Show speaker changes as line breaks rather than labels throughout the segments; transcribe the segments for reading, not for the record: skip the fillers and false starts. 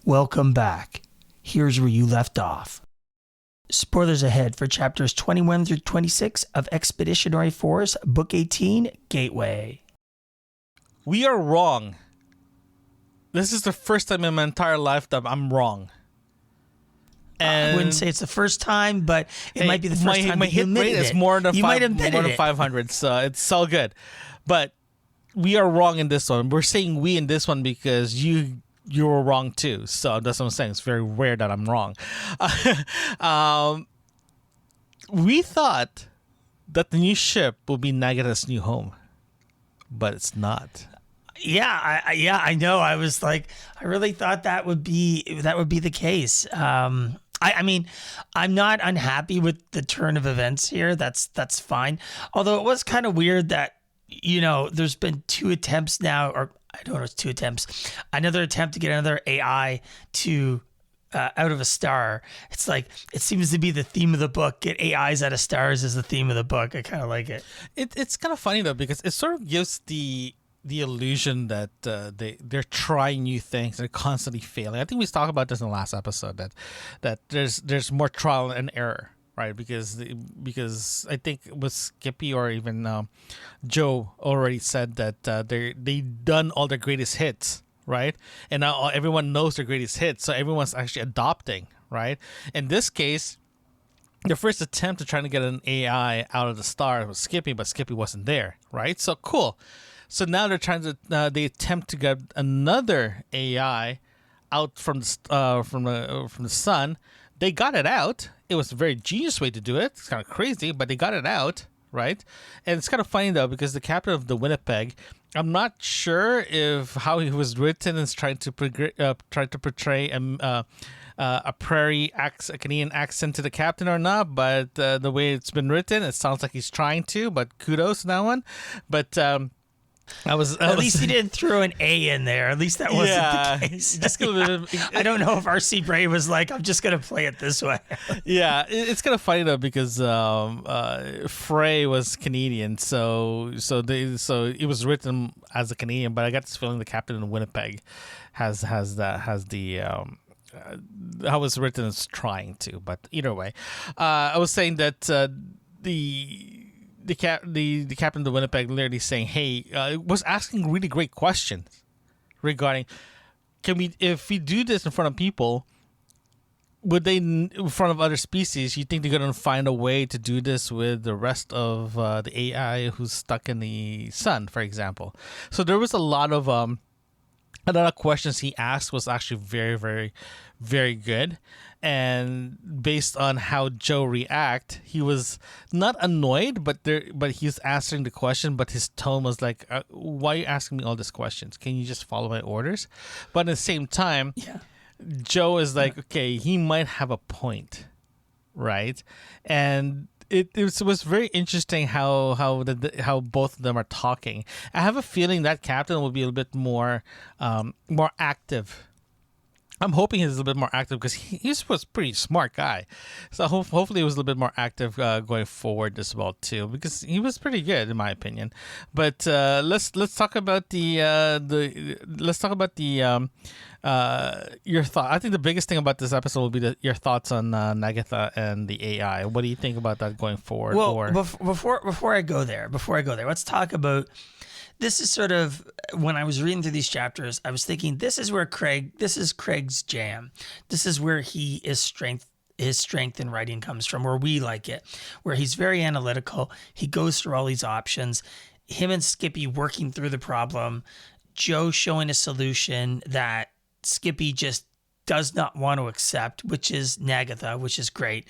Welcome back. Here's where you left off. Spoilers ahead for chapters 21 through 26 of Expeditionary Force Book 18 Gateway.
We are wrong. This is the first time in my entire lifetime I'm wrong.
And I wouldn't say it's the first time, but it might be the first time
my
that you
hit rate
admitted
is
it.
more than
You might have admitted
more than
it.
500, so it's all good. But we are wrong in this one. We're saying we in this one because you were wrong too. So that's what I'm saying. It's very rare that I'm wrong. We thought that the new ship will be Nagata's new home, but it's not.
Yeah, I know. I was like, I really thought that would be the case. I mean, I'm not unhappy with the turn of events here. That's fine. Although it was kind of weird that, there's been 2 attempts now, or I don't know, it's 2 attempts. Another attempt to get another AI to out of a star. It's like, it seems to be the theme of the book. Get AIs out of stars is the theme of the book. I kind of like it.
It's kind of funny though, because it sort of gives the illusion that they're trying new things. They're constantly failing. I think we talked about this in the last episode that there's more trial and error, right? Because I think with Skippy or even Joe already said that they done all their greatest hits, right? And now everyone knows their greatest hits, so everyone's actually adopting, right? In this case, the first attempt to trying to get an AI out of the star was Skippy, but Skippy wasn't there, right? So cool. So now they're trying to they attempt to get another AI out from the sun. They got it out. It was a very genius way to do it. It's kind of crazy, but they got it out, right? And it's kind of funny though, because the captain of the Winnipeg, I'm not sure if how he was written is trying to portray a a Canadian accent to the captain or not, but the way it's been written, it sounds like he's trying to. But kudos to that one. But
At least he didn't throw an A in there. At least that wasn't the case.
Just
I don't know if R.C. Bray was like, I'm just going to play it this way.
Yeah, it's kind of funny though, because Frey was Canadian, so it was written as a Canadian, but I got this feeling the captain in Winnipeg has the how it's written is trying to. But either way, I was saying that the captain of the Winnipeg literally saying, "Hey," was asking really great questions regarding, if we do this in front of people, would they in front of other species? You think they're gonna find a way to do this with the rest of the AI who's stuck in the sun, for example? So there was a lot of questions he asked was actually very, very, very good. And based on how Joe react, he was not annoyed, but he's answering the question, but his tone was like, why are you asking me all these questions? Can you just follow my orders? But at the same time, Joe is like, okay, he might have a point, right? And it was very interesting how both of them are talking. I have a feeling that captain will be a little bit more active. I'm hoping he's a little bit more active, because he was a pretty smart guy. So hopefully he was a little bit more active going forward as well too, because he was pretty good in my opinion. But let's talk about your thought. I think the biggest thing about this episode will be your thoughts on Nagata and the AI. What do you think about that going forward?
Well, before I go there, let's talk about. This is sort of, when I was reading through these chapters, I was thinking, this is Craig's jam. This is where his strength in writing comes from, where we like it, where he's very analytical. He goes through all these options. Him and Skippy working through the problem. Joe showing a solution that Skippy just does not want to accept, which is Nagatha, which is great.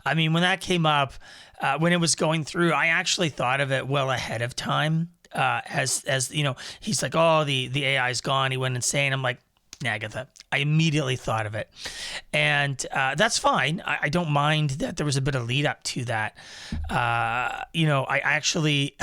I mean, when that came up, when it was going through, I actually thought of it well ahead of time. As you know, he's like, oh, the AI's gone. He went insane. I'm like, Nagatha. I immediately thought of it, and that's fine. I don't mind that there was a bit of lead up to that. I actually,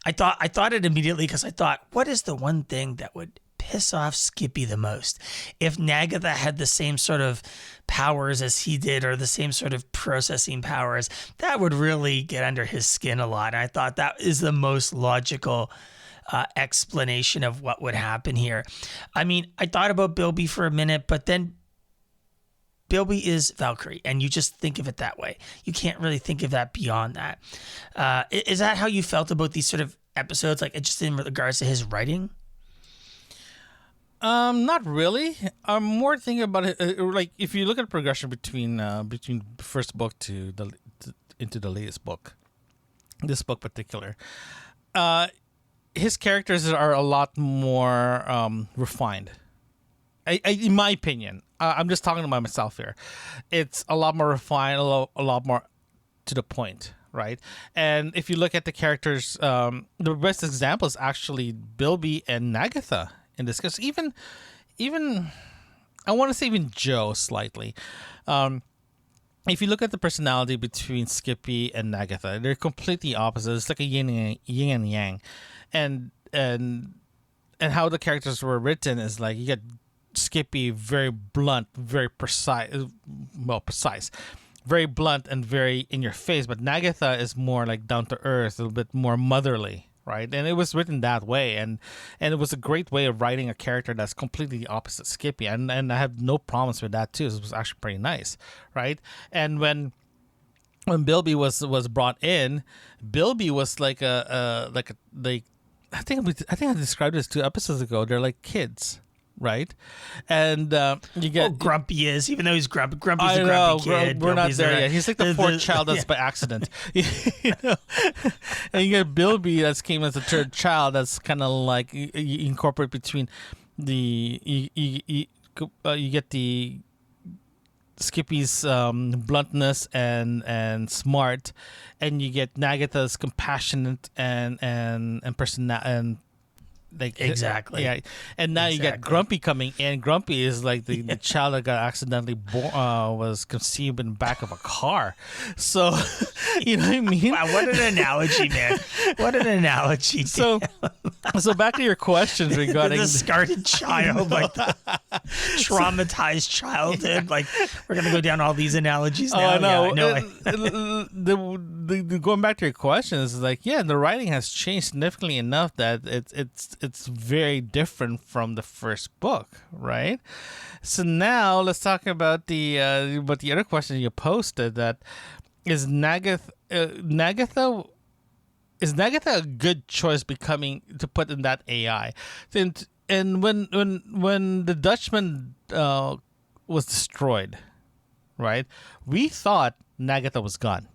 I thought it immediately, because I thought, what is the one thing that would piss off Skippy the most? If Nagatha had the same sort of powers as he did, or the same sort of processing powers, that would really get under his skin a lot. I thought that is the most logical explanation of what would happen here. I mean, I thought about Bilby for a minute, but then Bilby is Valkyrie, and you just think of it that way. You can't really think of that beyond that. Is that how you felt about these sort of episodes, like just in regards to his writing?
Not really. I'm more thinking about it like if you look at progression between first book into the latest book, this book particular, his characters are a lot more refined. In my opinion, I'm just talking about myself here. It's a lot more refined, a lot more to the point, right? And if you look at the characters, the best example is actually Bilby and Nagatha in this case. Even I want to say even Joe slightly. If you look at the personality between Skippy and Nagatha, they're completely opposite. It's like a yin and yang, and how the characters were written is like you get Skippy very blunt, very precise, very blunt and very in your face, but Nagatha is more like down to earth, a little bit more motherly, right? And it was written that way, and it was a great way of writing a character that's completely opposite Skippy, and I have no problems with that too. It was actually pretty nice, right? And when Bilby was brought in, Bilby was like I think I described this 2 episodes ago. They're like kids, right? And you get
Grumpy is, even though he's grumpy. Grumpy's
I
a
know,
grumpy kid.
we're not
Bilby's
there
a-
yet. He's like the fourth child that's by accident. You know? And you get Bilby that's came as a third child that's kind of like you incorporate between you get the Skippy's bluntness and smart, and you get Nagatha's compassionate and personal and like
Exactly.
yeah. And now you got Grumpy coming in. Grumpy is like the child that got accidentally was conceived in the back of a car. So you know what I mean?
Wow, what an analogy, man! What an analogy.
So back to your questions regarding
the discarded child, like the traumatized childhood. Like we're gonna go down all these analogies now.
Oh, I know.
Yeah,
The going back to your questions, like the writing has changed significantly enough that it's very different from the first book, right? So now let's talk about the other question you posted. That is Nagatha a good choice to put in that AI? And when the Dutchman was destroyed, right? We thought Nagatha was gone.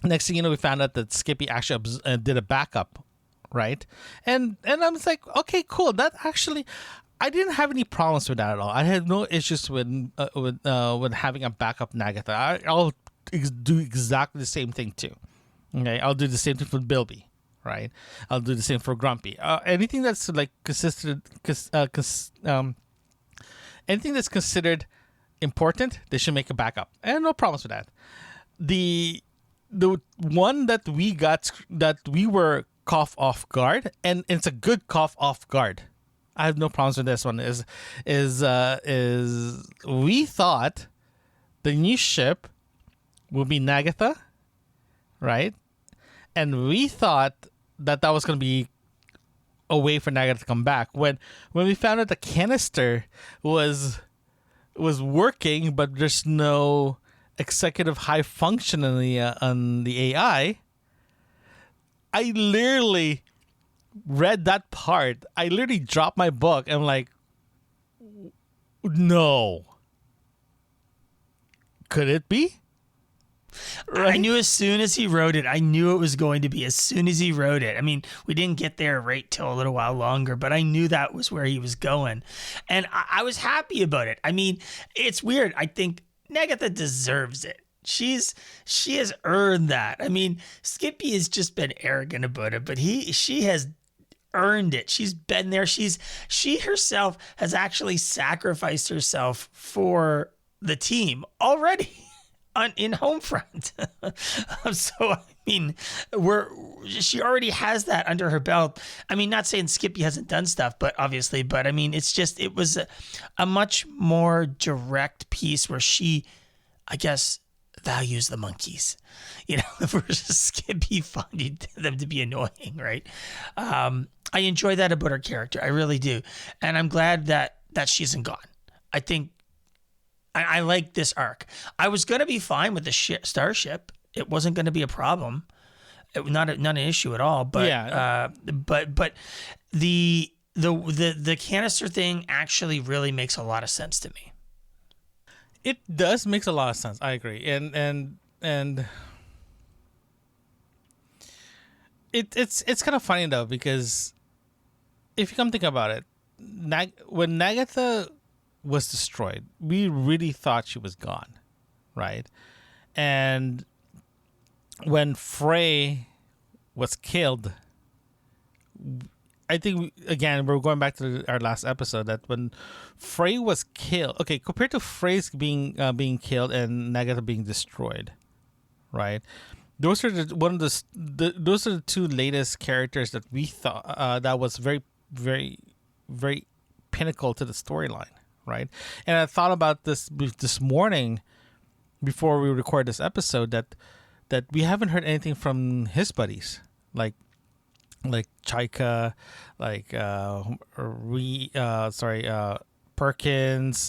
Next thing you know, we found out that Skippy actually did a backup, right? And I was like, okay, cool. That actually, I didn't have any problems with that at all. I had no issues with having a backup Nagatha. I'll do exactly the same thing too. Okay, I'll do the same thing for Bilby, right? I'll do the same for Grumpy. Anything that's like anything that's considered important, they should make a backup, and no problems with that. The one that we got that we were caught off guard, and it's a good caught off guard. I have no problems with this one. Is we thought the new ship will be Nagatha, right? And we thought that was going to be a way for Nagatha to come back. When we found out the canister was working, but there's no executive high function on the AI, I literally read that part. I literally dropped my book and I'm like, no. Could it be?
Right. I knew as soon as he wrote it, I knew it was going to be as soon as he wrote it. I mean, we didn't get there right till a little while longer, but I knew that was where he was going. And I was happy about it. I mean, it's weird. I think Nagatha deserves it. She has earned that. I mean, Skippy has just been arrogant about it, but she has earned it. She's been there. She herself has actually sacrificed herself for the team already. In Homefront. So, I mean, she already has that under her belt. I mean, not saying Skippy hasn't done stuff, but I mean, it was a much more direct piece where she, I guess, values the monkeys, versus Skippy finding them to be annoying, right? I enjoy that about her character. I really do. And I'm glad that she isn't gone. I think I like this arc. I was going to be fine with the starship. It wasn't going to be a problem. Not an issue at all. But but the canister thing actually really makes a lot of sense to me.
It does makes a lot of sense. I agree, and it's kind of funny though, because if you come think about it, when Nagatha was destroyed, we really thought she was gone, right? And when Frey was killed, I think again we're going back to our last episode, that when Frey was killed, okay, compared to Frey's being killed and Nagatha being destroyed, right? Those are those are the two latest characters that we thought that was very, very, very pinnacle to the storyline, right? And I thought about this morning before we record this episode, that we haven't heard anything from his buddies, like Chaika, like Perkins,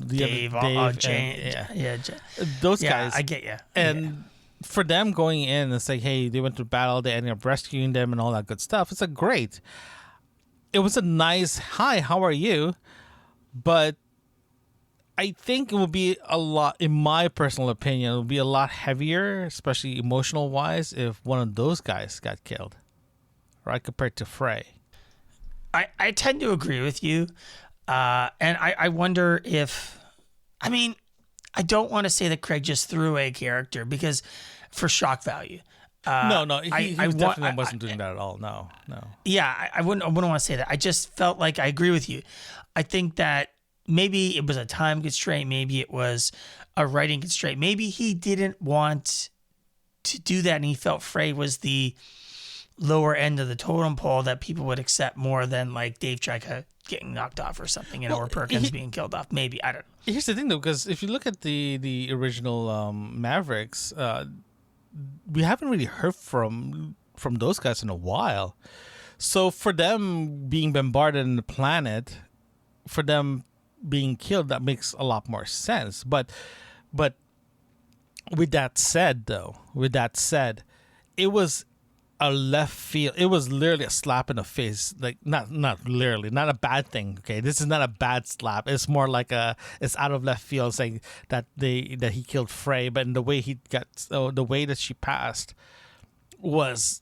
Dave, Jane,
those guys.
I get you.
And for them going in and saying, hey, they went to battle, they ended up rescuing them and all that good stuff, it's great. It was a nice, hi, how are you? But I think it would be a lot, in my personal opinion, it would be a lot heavier, especially emotional wise, if one of those guys got killed, right, compared to Frey.
I tend to agree with you. And I wonder if, I mean, I don't want to say that Craig just threw away a character because for shock value.
No, he definitely wasn't doing that at all. No.
Yeah, I wouldn't want to say that. I just felt like I agree with you. I think that maybe it was a time constraint. Maybe it was a writing constraint. Maybe he didn't want to do that, and he felt Frey was the lower end of the totem pole that people would accept more than like Dave Chaika getting knocked off or something, or Perkins being killed off. Maybe, I don't know.
Here's the thing though, because if you look at the original Mavericks, we haven't really heard from those guys in a while. So for them being bombarded in the planet, for them being killed, that makes a lot more sense. But with that said, it was a left field. It was literally a slap in the face. Like not literally, not a bad thing. Okay, this is not a bad slap. It's more like it's out of left field, saying that he killed Frey, but in the way the way that she passed was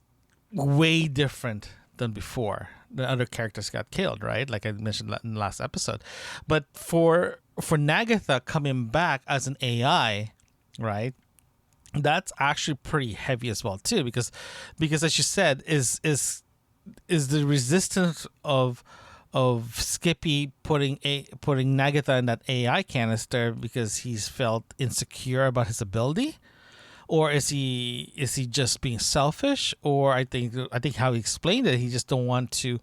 way different than before. The other characters got killed, right? Like I mentioned in the last episode. But for Nagatha coming back as an AI, right? That's actually pretty heavy as well too, because as you said, is the resistance of Skippy putting Nagatha in that AI canister because he's felt insecure about his ability, or is he just being selfish? Or I think how he explained it, he just don't want to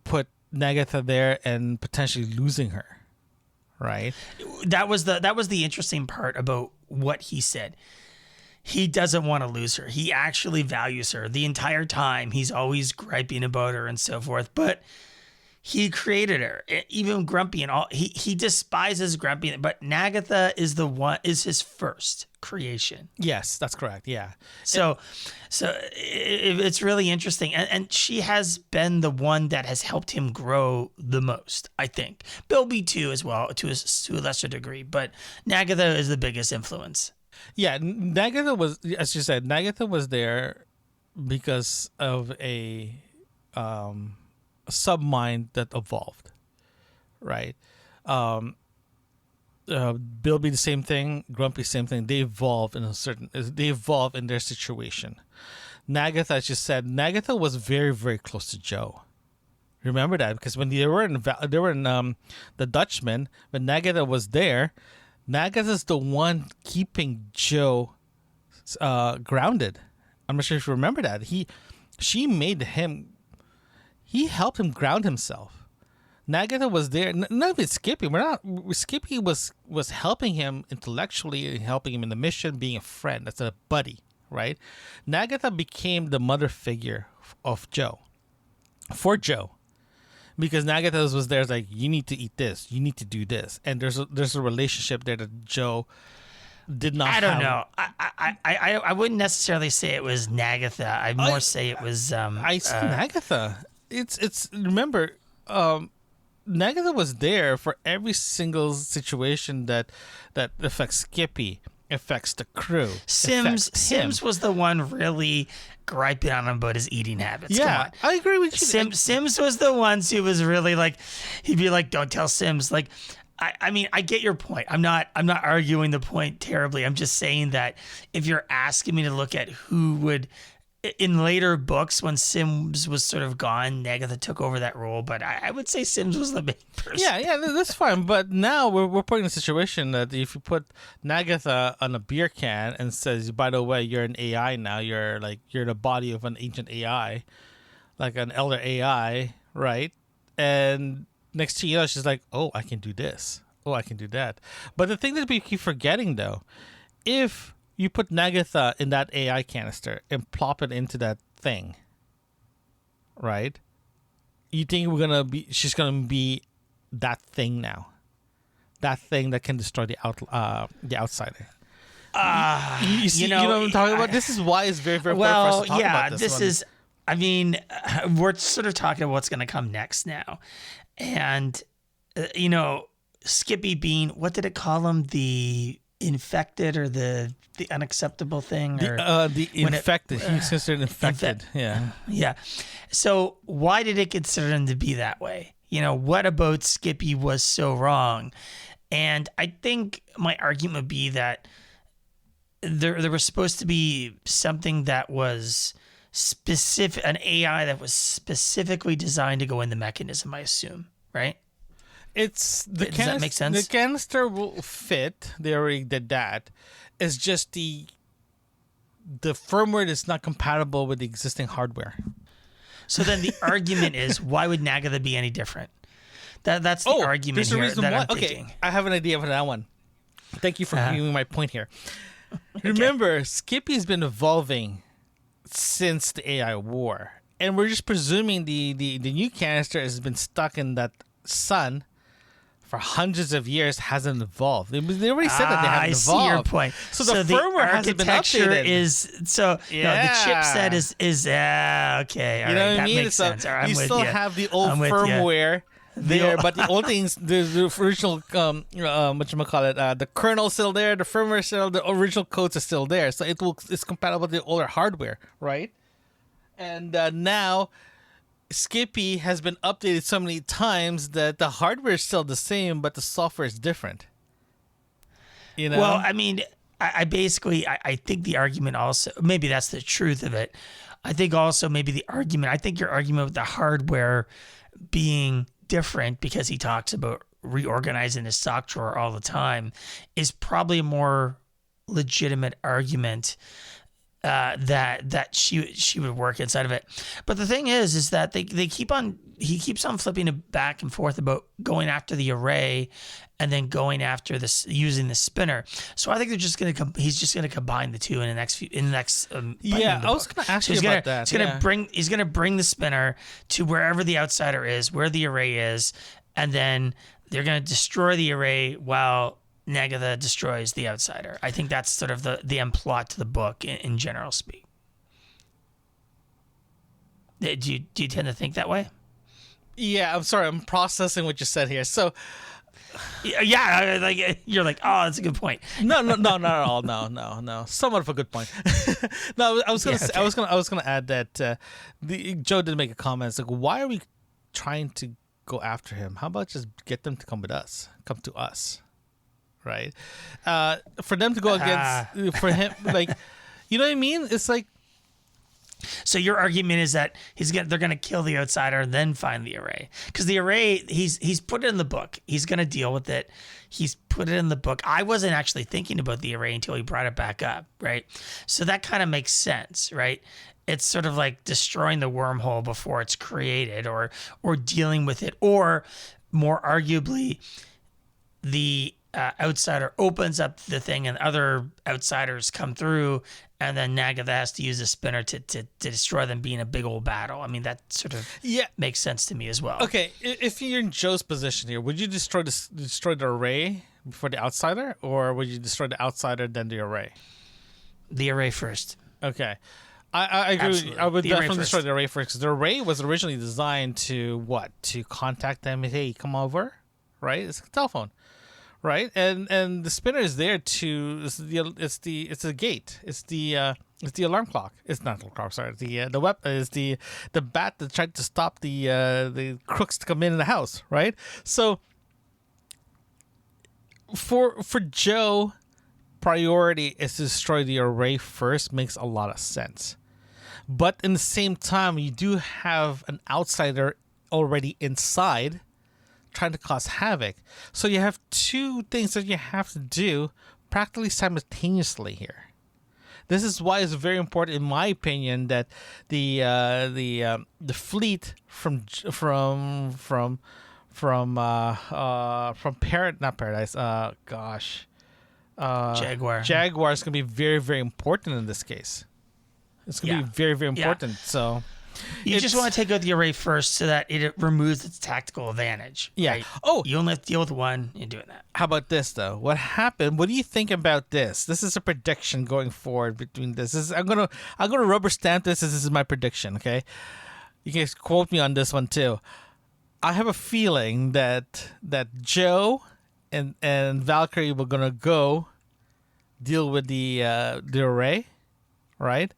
put Nagatha there and potentially losing her, right?
That was the interesting part about what he said. He doesn't want to lose her. He actually values her. The entire time, he's always griping about her and so forth. But he created her, even Grumpy and all. He despises Grumpy, but Nagatha is his first creation.
Yes, that's correct. Yeah.
So it's really interesting, and she has been the one that has helped him grow the most, I think. Bilby too, as well, to a lesser degree, but Nagatha is the biggest influence.
Yeah, Nagatha was, as you said, Nagatha was there because of a sub-mind that evolved, right? Bilby the same thing, Grumpy same thing. They evolve in their situation. Nagatha, as you said, Nagatha was very, very close to Joe. Remember that, because when they were in the Dutchman, when Nagatha was there, Nagatha's the one keeping Joe grounded. I'm not sure if you remember that. He helped him ground himself. Nagatha was there. Not even Skippy. Skippy was helping him intellectually, helping him in the mission, being a friend. That's a buddy, right? Nagatha became the mother figure of Joe, for Joe, because Nagathos was there. It's like, you need to eat this, you need to do this, and there's a relationship there that Joe did not.
I don't know. I wouldn't necessarily say it was Nagatha. I'd more say it was.
I see Nagatha. It's remember, Nagatha was there for every single situation that affects Skippy, affects the crew.
Sims was the one really griping on him about his eating habits.
Yeah,
Come on.
I agree with you.
Sims was the ones who was really like, he'd be like, "Don't tell Sims." Like, I mean, I get your point. I'm not arguing the point terribly. I'm just saying that if you're asking me to look at who would, in later books when Sims was sort of gone, Nagatha took over that role. But I would say Sims was the main person.
Yeah, that's fine. But now we're put in a situation that if you put Nagatha on a beer can and says, "By the way, you're an AI now. You're the body of an ancient AI, like an elder AI, right?" And next thing you know, she's like, "Oh, I can do this. Oh, I can do that." But the thing that we keep forgetting, though, if you put Nagatha in that AI canister and plop it into that thing, right? You think she's gonna be that thing now, that thing that can destroy the outsider. You know what I'm talking about. This is why it's very, very important for us to talk about this.
I mean, we're sort of talking about what's going to come next now, and Skippy being, what did it call him? The infected or the unacceptable thing?
The infected. He's considered infected.
Yeah. So why did it consider him to be that way? What about Skippy was so wrong? And I think my argument would be that there was supposed to be something that was specific, an AI that was specifically designed to go in the mechanism, I assume, right?
Does
that make sense?
The canister will fit. They already did that. It's just the firmware is not compatible with the existing hardware.
So then the argument is, why would Nagatha be any different? That's the argument
there's
here
a reason
that
why.
I'm thinking.
Okay, I have an idea for that one. Thank you for giving me my point here. Remember, Skippy's been evolving since the AI war, and we're just presuming the new canister has been stuck in that sun for hundreds of years, hasn't evolved. They already said that they haven't evolved.
I see your point.
So the firmware hasn't been updated.
The chipset is okay. All right, that makes sense. All right,
you still have the old firmware there, but the old things, the original the kernel's still there, the firmware still, the original codes are still there, so it's compatible with the older hardware, right? And now Skippy has been updated so many times that the hardware is still the same, but the software is different.
Well, I mean, I think the argument also, maybe that's the truth of it. I think also maybe I think your argument with the hardware being different, because he talks about reorganizing his sock drawer all the time, is probably a more legitimate argument that she would work inside of it. But the thing is that he keeps on flipping it back and forth about going after the array and then going after this using the spinner. So I think he's just gonna combine the two in the next
I was gonna ask you about that.
He's gonna bring the spinner to wherever the outsider is, where the array is, and then they're gonna destroy the array while Nagatha destroys the outsider. I think that's sort of the end plot to the book in general speak. Do you tend to think that way?
Yeah, I'm sorry. I'm processing what you said here. So,
yeah, like you're like, oh, that's a good point.
No, not at all. No. Somewhat of a good point. No, I was gonna add that Joe did make a comment. It's like, why are we trying to go after him? How about just get them to come to us, right? For them to go against for him, like, you know what I mean? It's like.
So your argument is that they're gonna kill the outsider and then find the array, because the array he's put it in the book. He's gonna deal with it. He's put it in the book. I wasn't actually thinking about the array until he brought it back up, right? So that kind of makes sense, right? It's sort of like destroying the wormhole before it's created, or dealing with it, or more arguably, the outsider opens up the thing and other outsiders come through and then Nagatha has to use a spinner to destroy them, being a big old battle. I mean, that sort of makes sense to me as well.
Okay, if you're in Joe's position here, would you destroy the array before the outsider, or would you destroy the outsider then the array?
The array first.
Okay. I agree with you. I would definitely destroy the array first, because the array was originally designed to contact them. Hey, come over, right? It's a telephone, right? And the spinner is there to it's the gate. It's the alarm clock. It's not the clock. Sorry. The weapon is the bat that tried to stop the crooks to come in the house, right? So for Joe, priority is to destroy the array first. Makes a lot of sense. But in the same time, you do have an outsider already inside trying to cause havoc. So you have two things that you have to do practically simultaneously here. This is why it's very important, in my opinion, that the fleet from
Jaguar.
Jaguar is going to be very, very important in this case. It's going to be very, very important. Yeah. So
you just want to take out the array first so that it removes its tactical advantage.
Yeah.
Right?
Oh,
you only have to deal with one in doing that.
How about this though? What happened? What do you think about this? This is a prediction going forward between this. I'm gonna rubber stamp this. This is my prediction. Okay, you can quote me on this one too. I have a feeling that Joe and Valkyrie were gonna go deal with the array, right?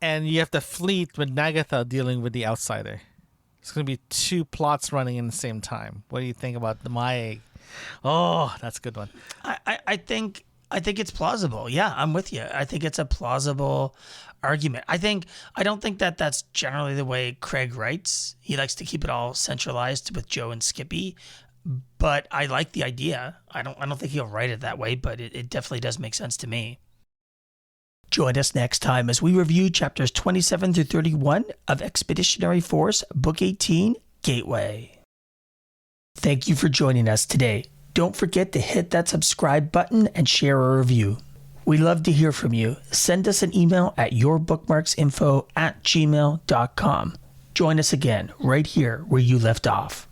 And you have the fleet with Nagatha dealing with the outsider. It's going to be two plots running in the same time. What do you think about my... Oh, that's a good one.
I think it's plausible. Yeah, I'm with you. I think it's a plausible argument. I don't think that that's generally the way Craig writes. He likes to keep it all centralized with Joe and Skippy. But I like the idea. I don't think he'll write it that way, but it definitely does make sense to me. Join us next time as we review chapters 27 through 31 of Expeditionary Force Book 18, Gateway. Thank you for joining us today. Don't forget to hit that subscribe button and share a review. We love to hear from you. Send us an email at yourbookmarksinfo@gmail.com. Join us again right here where you left off.